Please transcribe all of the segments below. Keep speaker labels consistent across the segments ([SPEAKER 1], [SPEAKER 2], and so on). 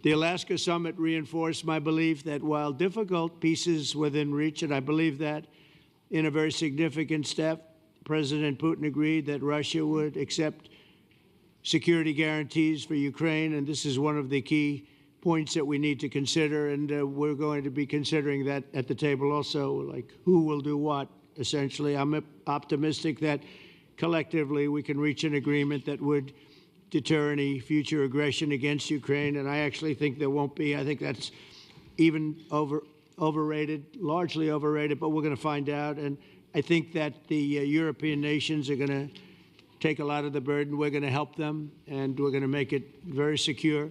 [SPEAKER 1] The Alaska summit reinforced my belief that while difficult, peace is within reach, and I believe that in a very significant step, President Putin agreed that Russia would accept security guarantees for Ukraine, and this is one of the key points that we need to consider, and we're going to be considering that at the table also, like who will do what, essentially. I'm optimistic that collectively we can reach an agreement that would deter any future aggression against Ukraine, and I actually think there won't be. I think that's even overrated, largely overrated, but we're going to find out. And I think that the European nations are going to take a lot of the burden. We're going to help them, and we're going to make it very secure.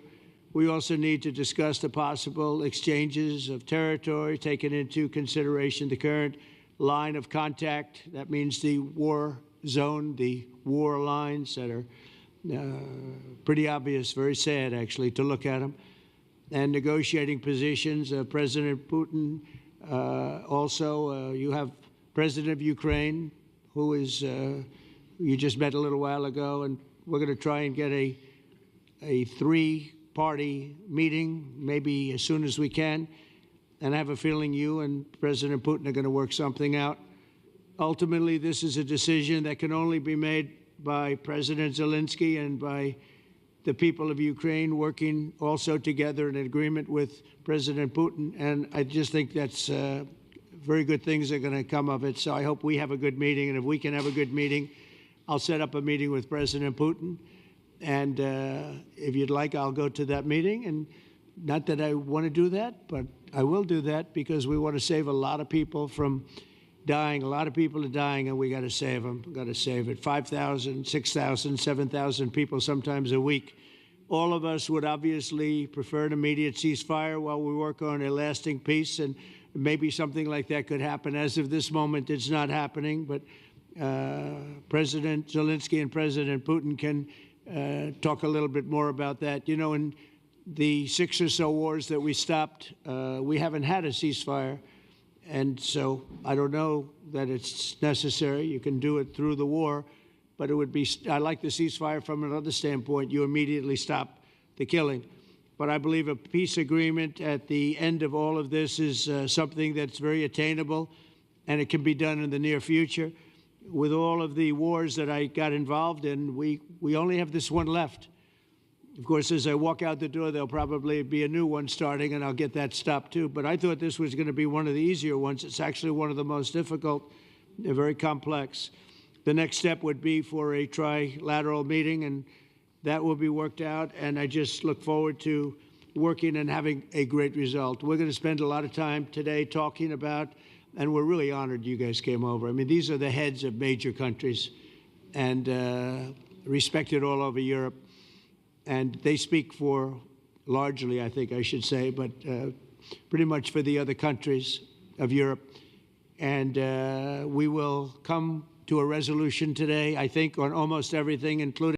[SPEAKER 1] We also need to discuss the possible exchanges of territory, taking into consideration the current line of contact. That means the war zone, the war lines that are pretty obvious, very sad, actually, to look at them, and negotiating positions. President Putin, also, you have President of Ukraine, who is, you just met a little while ago, and we're going to try and get a three-party meeting, maybe as soon as we can, and I have a feeling you and President Putin are going to work something out. Ultimately, this is a decision that can only be made by President Zelensky and by the people of Ukraine working also together in agreement with President Putin. And I just think that's very good things are going to come of it. So I hope we have a good meeting. And if we can have a good meeting, I'll set up a meeting with President Putin. And if you'd like, I'll go to that meeting. And not that I want to do that, but I will do that because we want to save a lot of people from dying. A lot of people are dying, and we got to save them. We got to save it. 5,000, 6,000, 7,000 people sometimes a week. All of us would obviously prefer an immediate ceasefire while we work on a lasting peace, and maybe something like that could happen. As of this moment, it's not happening, but President Zelensky and President Putin can talk a little bit more about that. You know, in the 6 or so wars that we stopped, we haven't had a ceasefire. And so I don't know that it's necessary. You can do it through the war, but it would be, I like the ceasefire from another standpoint. You immediately stop the killing. But I believe a peace agreement at the end of all of this is something that's very attainable, and it can be done in the near future. With all of the wars that I got involved in, we only have this one left. Of course, as I walk out the door, there'll probably be a new one starting, and I'll get that stopped too. But I thought this was going to be one of the easier ones. It's actually one of the most difficult. They're very complex. The next step would be for a trilateral meeting, and that will be worked out. And I just look forward to working and having a great result. We're going to spend a lot of time today talking about, and we're really honored you guys came over. I mean, these are the heads of major countries and respected all over Europe. And they speak for, largely, I think I should say, but pretty much for the other countries of Europe. And we will come to a resolution today, I think, on almost everything, including